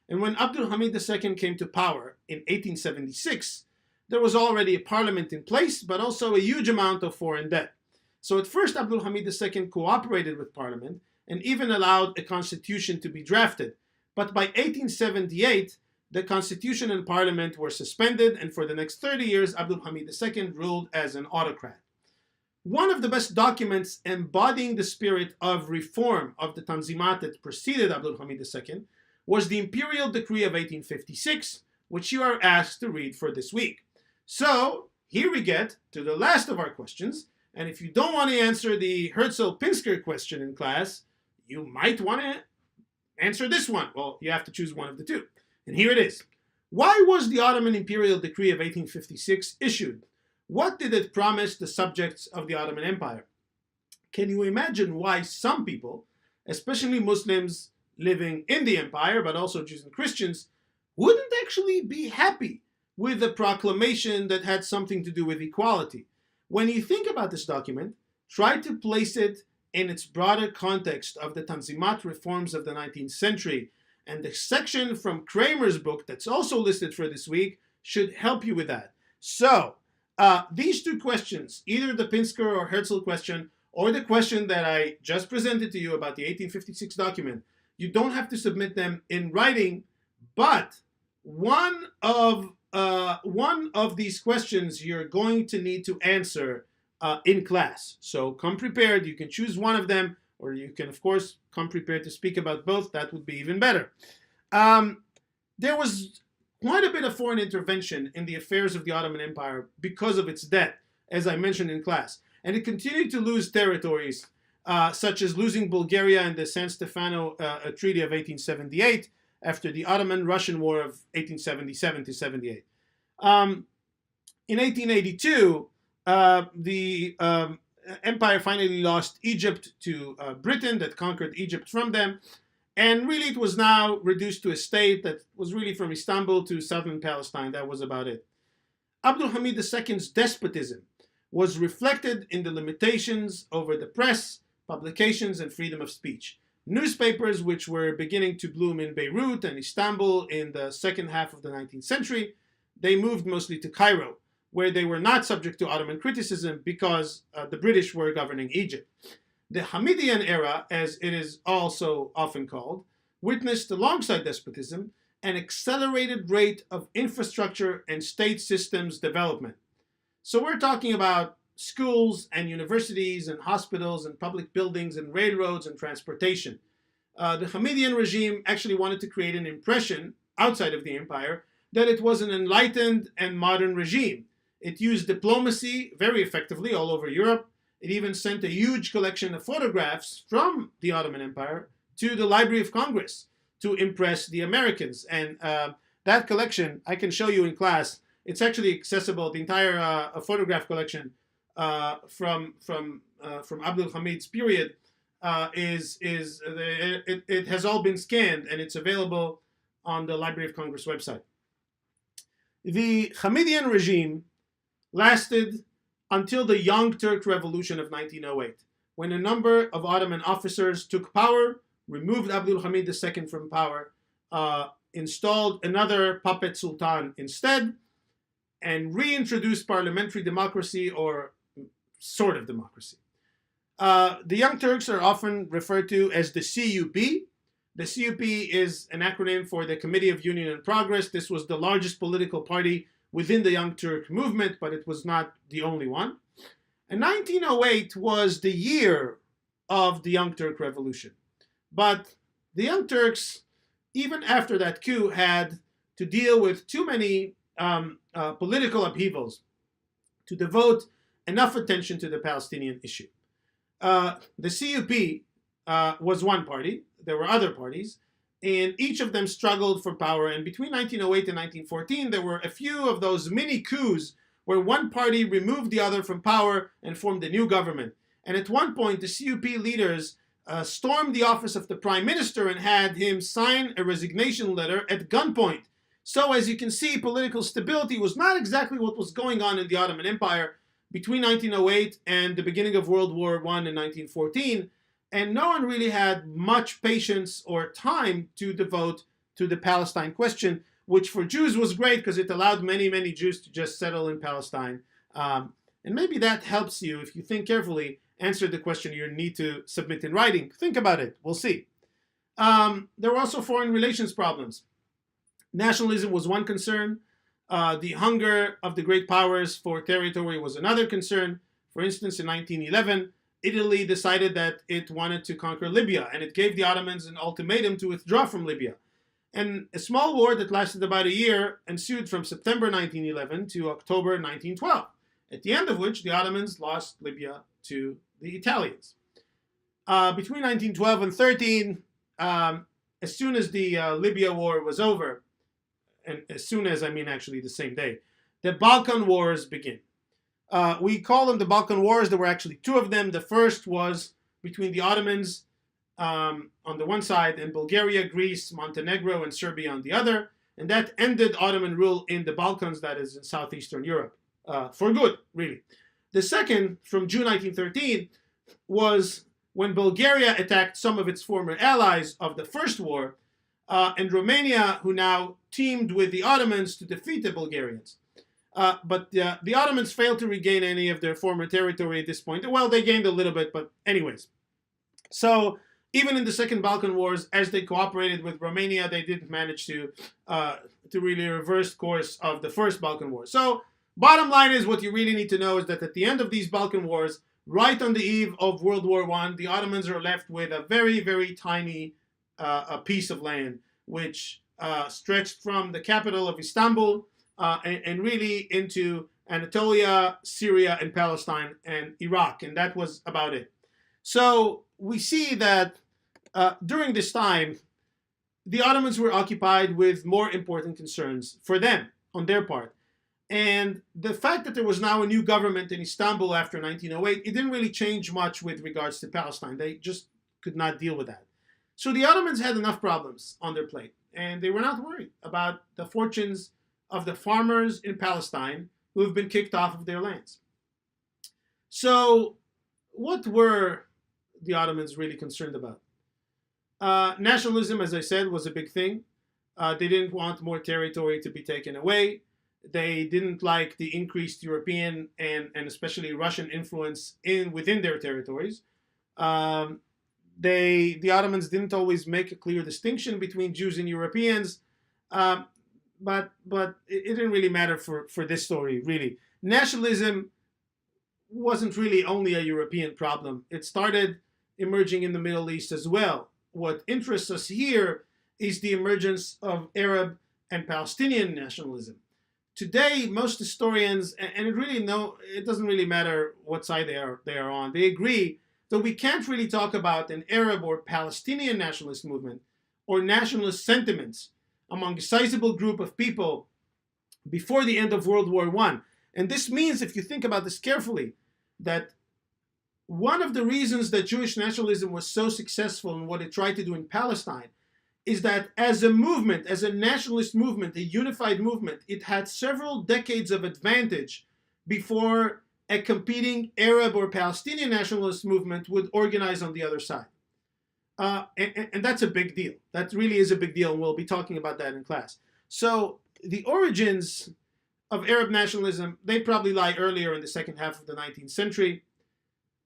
And when Abdul Hamid II came to power in 1876, there was already a parliament in place, but also a huge amount of foreign debt. So at first, Abdul Hamid II cooperated with parliament and even allowed a constitution to be drafted. But by 1878, the constitution and parliament were suspended, and for the next 30 years, Abdul Hamid II ruled as an autocrat. One of the best documents embodying the spirit of reform of the Tanzimat that preceded Abdul Hamid II was the Imperial Decree of 1856, which you are asked to read for this week. So here we get to the last of our questions, and if you don't want to answer the Herzl-Pinsker question in class, you might want to answer this one. Well, you have to choose one of the two. And here it is. Why was the Ottoman Imperial Decree of 1856 issued? What did it promise the subjects of the Ottoman Empire? Can you imagine why some people, especially Muslims living in the empire, but also Jews and Christians, wouldn't actually be happy with a proclamation that had something to do with equality? When you think about this document, try to place it in its broader context of the Tanzimat reforms of the 19th century, and the section from Kramer's book that's also listed for this week should help you with that. So, these two questions, either the Pinsker or Herzl question, or the question that I just presented to you about the 1856 document, you don't have to submit them in writing, but one of these questions you're going to need to answer in class. So come prepared. You can choose one of them, or you can, of course, come prepared to speak about both. That would be even better. There was quite a bit of foreign intervention in the affairs of the Ottoman Empire because of its debt, as I mentioned in class. And it continued to lose territories, such as losing Bulgaria in the San Stefano Treaty of 1878 after the Ottoman-Russian War of 1877 to 78. In 1882, the empire finally lost Egypt to Britain, that conquered Egypt from them. And really, it was now reduced to a state that was really from Istanbul to southern Palestine. That was about it. Abdul Hamid II's despotism was reflected in the limitations over the press, publications, and freedom of speech. Newspapers, which were beginning to bloom in Beirut and Istanbul in the second half of the 19th century, they moved mostly to Cairo, where they were not subject to Ottoman criticism because the British were governing Egypt. The Hamidian era, as it is also often called, witnessed, alongside despotism, an accelerated rate of infrastructure and state systems development. So we're talking about schools and universities and hospitals and public buildings and railroads and transportation. The Hamidian regime actually wanted to create an impression outside of the empire that it was an enlightened and modern regime. It used diplomacy very effectively all over Europe. It even sent a huge collection of photographs from the Ottoman Empire to the Library of Congress to impress the Americans. And that collection, I can show you in class. It's actually accessible. The entire photograph collection from Abdul Hamid's period it has all been scanned, and it's available on the Library of Congress website. The Hamidian regime lasted until the Young Turk Revolution of 1908, when a number of Ottoman officers took power, removed Abdul Hamid II from power, installed another puppet sultan instead, and reintroduced parliamentary democracy, or sort of democracy. The Young Turks are often referred to as the CUP. The CUP is an acronym for the Committee of Union and Progress. This was the largest political party within the Young Turk movement, but it was not the only one. And 1908 was the year of the Young Turk Revolution. But the Young Turks, even after that coup, had to deal with too many political upheavals to devote enough attention to the Palestinian issue. The CUP was one party. There were other parties. and each of them struggled for power. And between 1908 and 1914, there were a few of those mini coups where one party removed the other from power and formed a new government. And at one point, the CUP leaders stormed the office of the prime minister and had him sign a resignation letter at gunpoint. So as you can see, political stability was not exactly what was going on in the Ottoman Empire between 1908 and the beginning of World War I in 1914. And no one really had much patience or time to devote to the Palestine question, which for Jews was great because it allowed many, many Jews to just settle in Palestine. And maybe that helps you, if you think carefully, answer the question you need to submit in writing. Think about it. We'll see. There were also foreign relations problems. Nationalism was one concern. The hunger of the great powers for territory was another concern. For instance, in 1911, Italy decided that it wanted to conquer Libya, and it gave the Ottomans an ultimatum to withdraw from Libya. And a small war that lasted about a year ensued from September 1911 to October 1912, at the end of which the Ottomans lost Libya to the Italians. Between 1912 and 13, as soon as the Libya war was over, and as soon as, I mean actually the same day, the Balkan Wars begin. We call them the Balkan Wars. There were actually two of them. The first was between the Ottomans on the one side and Bulgaria, Greece, Montenegro, and Serbia on the other. And that ended Ottoman rule in the Balkans, that is in southeastern Europe, for good, really. The second, from June 1913, was when Bulgaria attacked some of its former allies of the first war, and Romania, who now teamed with the Ottomans to defeat the Bulgarians. But the Ottomans failed to regain any of their former territory at this point. Well, they gained a little bit, but anyways. So even in the Second Balkan Wars, as they cooperated with Romania, they didn't manage to really reverse course of the First Balkan War. So bottom line is, what you really need to know is that at the end of these Balkan Wars, right on the eve of World War I, the Ottomans are left with a very, very tiny a piece of land, which stretched from the capital of Istanbul and really into Anatolia, Syria, and Palestine, and Iraq. And that was about it. So we see that during this time, the Ottomans were occupied with more important concerns for them, on their part. And the fact that there was now a new government in Istanbul after 1908, it didn't really change much with regards to Palestine. They just could not deal with that. So the Ottomans had enough problems on their plate, and they were not worried about the fortunes of the farmers in Palestine who have been kicked off of their lands. So what were the Ottomans really concerned about? Nationalism, as I said, was a big thing. They didn't want more territory to be taken away. They didn't like the increased European and especially Russian influence within their territories. The Ottomans didn't always make a clear distinction between Jews and Europeans, but it didn't really matter for this story, really. Nationalism wasn't really only a European problem. It started emerging in the Middle East as well. What interests us here is the emergence of Arab and Palestinian nationalism. Today, most historians, and it doesn't really matter what side they are on, they agree that we can't really talk about an Arab or Palestinian nationalist movement or nationalist sentiments among a sizable group of people before the end of World War I. And this means, if you think about this carefully, that one of the reasons that Jewish nationalism was so successful in what it tried to do in Palestine is that as a movement, as a nationalist movement, a unified movement, it had several decades of advantage before a competing Arab or Palestinian nationalist movement would organize on the other side. And that's a big deal. That really is a big deal, and we'll be talking about that in class. So the origins of Arab nationalism, they probably lie earlier in the second half of the 19th century.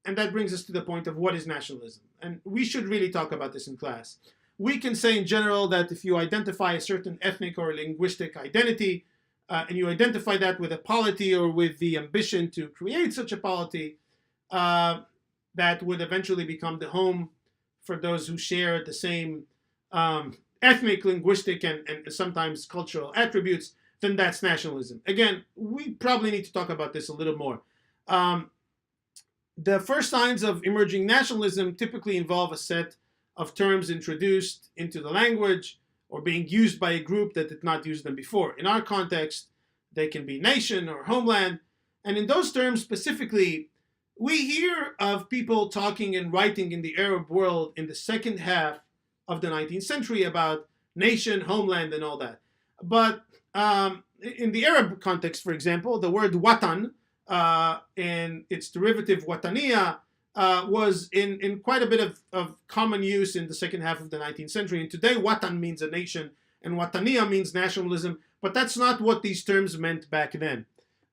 And that brings us to the point of what is nationalism. And we should really talk about this in class. We can say in general that if you identify a certain ethnic or linguistic identity, and you identify that with a polity or with the ambition to create such a polity, that would eventually become the home for those who share the same ethnic, linguistic, and sometimes cultural attributes, then that's nationalism. Again, we probably need to talk about this a little more. The first signs of emerging nationalism typically involve a set of terms introduced into the language or being used by a group that did not use them before. In our context, they can be nation or homeland. And in those terms specifically, we hear of people talking and writing in the Arab world in the second half of the 19th century about nation, homeland, and all that. But in the Arab context, for example, the word watan and its derivative wataniya was in quite a bit of common use in the second half of the 19th century. And today, watan means a nation and wataniya means nationalism, but that's not what these terms meant back then.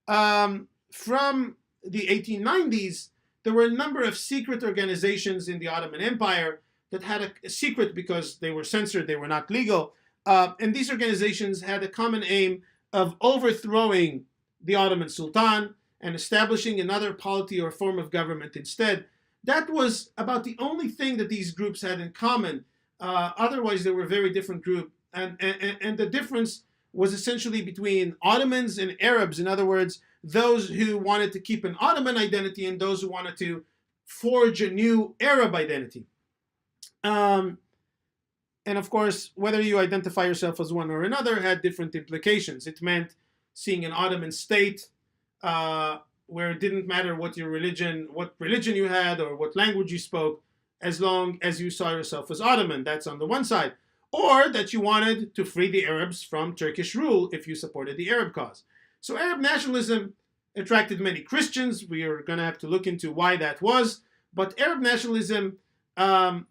From the 1890s, there were a number of secret organizations in the Ottoman Empire that had a secret because they were censored, they were not legal. And these organizations had a common aim of overthrowing the Ottoman Sultan and establishing another polity or form of government instead. That was about the only thing that these groups had in common. Otherwise, they were a very different group. And the difference was essentially between Ottomans and Arabs. In other words, those who wanted to keep an Ottoman identity and those who wanted to forge a new Arab identity. And of course, whether you identify yourself as one or another had different implications. It meant seeing an Ottoman state where it didn't matter what religion you had or what language you spoke, as long as you saw yourself as Ottoman. That's on the one side. Or that you wanted to free the Arabs from Turkish rule if you supported the Arab cause. So Arab nationalism attracted many Christians. We are going to have to look into why that was. But Arab nationalism, we'll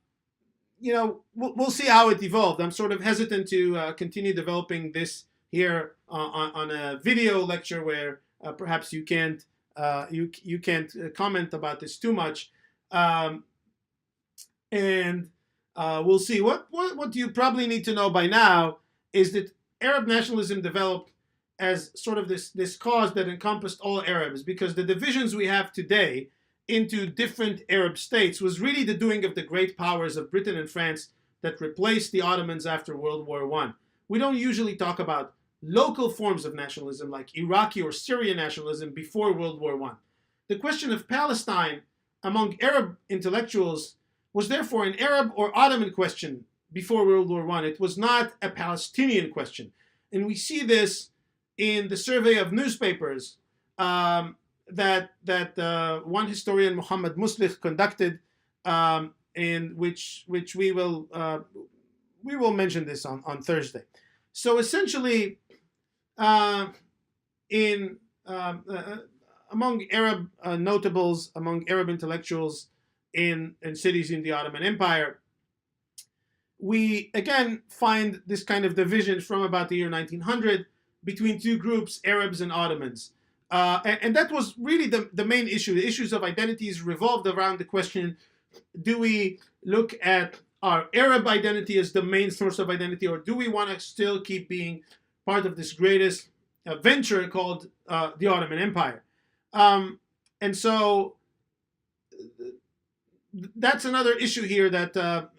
see how it evolved. I'm sort of hesitant to continue developing this here on a video lecture where perhaps you can't comment about this too much. We'll see. What you probably need to know by now is that Arab nationalism developed as sort of this cause that encompassed all Arabs, because the divisions we have today into different Arab states was really the doing of the great powers of Britain and France that replaced the Ottomans after World War I. We don't usually talk about local forms of nationalism like Iraqi or Syrian nationalism before World War I. The question of Palestine among Arab intellectuals was therefore an Arab or Ottoman question before World War I. It was not a Palestinian question. And we see this in the survey of newspapers that one historian, Muhammad Muslich, conducted, in which we will mention this on Thursday. So essentially, among Arab notables, among Arab intellectuals in cities in the Ottoman Empire, we again find this kind of division from about the year 1900 between two groups, Arabs and Ottomans. And that was really the main issue. The issues of identities revolved around the question, do we look at our Arab identity as the main source of identity, or do we want to still keep being part of this greatest venture called the Ottoman Empire? And so that's another issue here, that the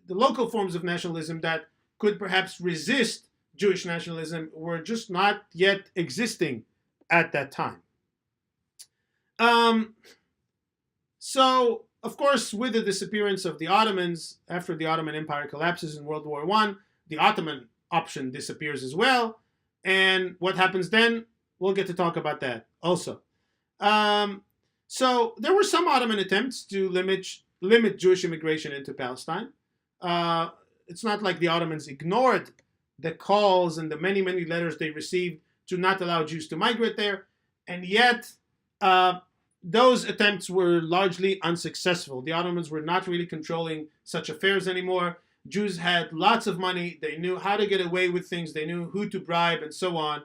local forms of nationalism that could perhaps resist Jewish nationalism were just not yet existing at that time. So, of course, with the disappearance of the Ottomans, after the Ottoman Empire collapses in World War I, the Ottoman option disappears as well. And what happens then? We'll get to talk about that also. So there were some Ottoman attempts to limit Jewish immigration into Palestine. It's not like the Ottomans ignored the calls and the many, many letters they received to not allow Jews to migrate there. And yet, those attempts were largely unsuccessful. The Ottomans were not really controlling such affairs anymore. Jews had lots of money. They knew how to get away with things. They knew who to bribe and so on.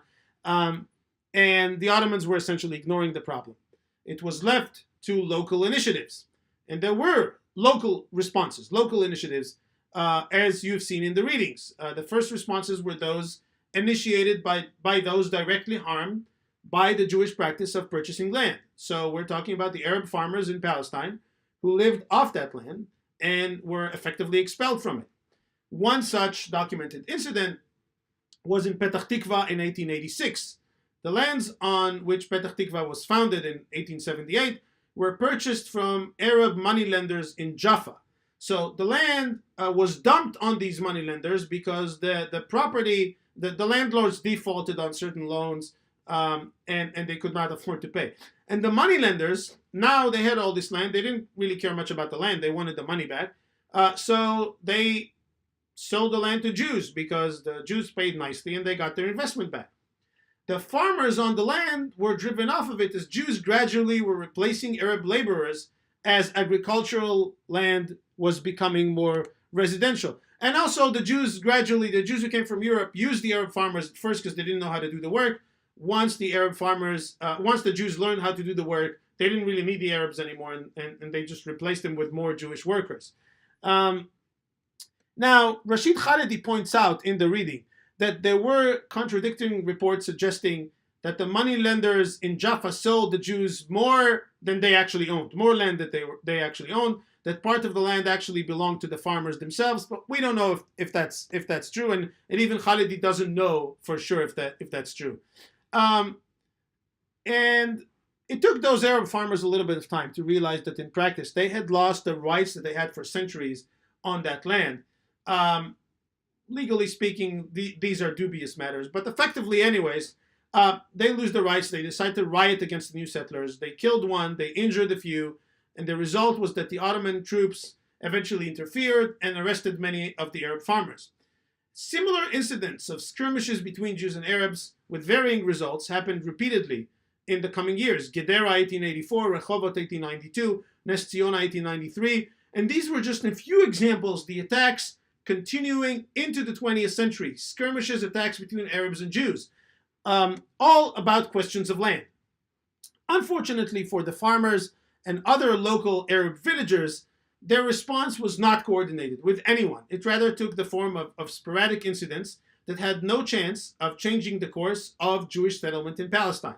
And the Ottomans were essentially ignoring the problem. It was left to local initiatives. And there were local responses, local initiatives, as you've seen in the readings. The first responses were those initiated by those directly harmed by the Jewish practice of purchasing land. So we're talking about the Arab farmers in Palestine who lived off that land and were effectively expelled from it. One such documented incident was in Petah Tikva in 1886. The lands on which Petah Tikva was founded in 1878 were purchased from Arab moneylenders in Jaffa. So the land was dumped on these moneylenders because the property, the landlords defaulted on certain loans, and they could not afford to pay. And the moneylenders, now they had all this land. They didn't really care much about the land. They wanted the money back. So they sold the land to Jews because the Jews paid nicely and they got their investment back. The farmers on the land were driven off of it as Jews gradually were replacing Arab laborers as agricultural land was becoming more residential. And also the Jews who came from Europe used the Arab farmers at first because they didn't know how to do the work. Once the Jews learned how to do the work, they didn't really need the Arabs anymore, and they just replaced them with more Jewish workers. Now, Rashid Khalidi points out in the reading that there were contradicting reports suggesting that the moneylenders in Jaffa sold the Jews more than they actually owned, more land that they actually owned, that part of the land actually belonged to the farmers themselves, but we don't know if that's true, and even Khalidi doesn't know for sure if that's true. And it took those Arab farmers a little bit of time to realize that in practice they had lost the rights that they had for centuries on that land. Legally speaking, these are dubious matters, but effectively anyways, they lose the rights. They decide to riot against the new settlers. They killed one, they injured a few, and the result was that the Ottoman troops eventually interfered and arrested many of the Arab farmers. Similar incidents of skirmishes between Jews and Arabs with varying results happened repeatedly in the coming years. Gedera 1884, Rehovot 1892, Nes Ziona 1893, and these were just a few examples. The attacks continuing into the 20th century, skirmishes, attacks between Arabs and Jews, all about questions of land. Unfortunately for the farmers and other local Arab villagers, their response was not coordinated with anyone. It rather took the form of sporadic incidents that had no chance of changing the course of Jewish settlement in Palestine.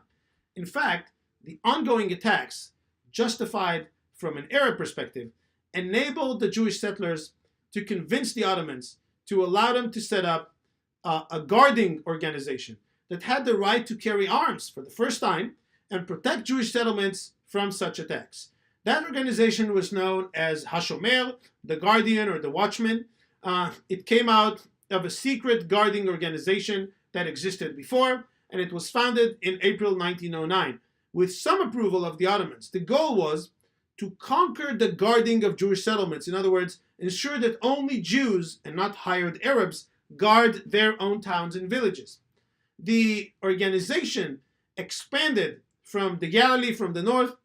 In fact, the ongoing attacks, justified from an Arab perspective, enabled the Jewish settlers to convince the Ottomans to allow them to set up a guarding organization that had the right to carry arms for the first time and protect Jewish settlements from such attacks. That organization was known as Hashomer, the Guardian or the Watchman. It came out of a secret guarding organization that existed before, and it was founded in April 1909 with some approval of the Ottomans. The goal was to conquer the guarding of Jewish settlements. In other words, ensure that only Jews and not hired Arabs guard their own towns and villages. The organization expanded from the Galilee, from the north,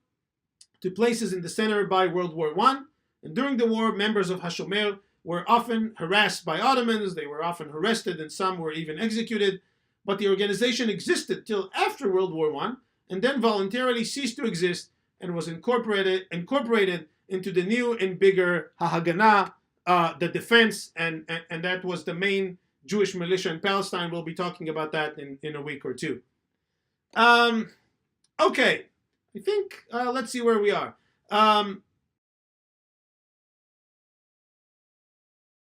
to places in the center by World War I. And during the war, members of Hashomer were often harassed by Ottomans. They were often arrested, and some were even executed. But the organization existed till after World War I, and then voluntarily ceased to exist and was incorporated into the new and bigger Hahagana, the defense, and that was the main Jewish militia in Palestine. We'll be talking about that in a week or two. Okay, I think let's see where we are.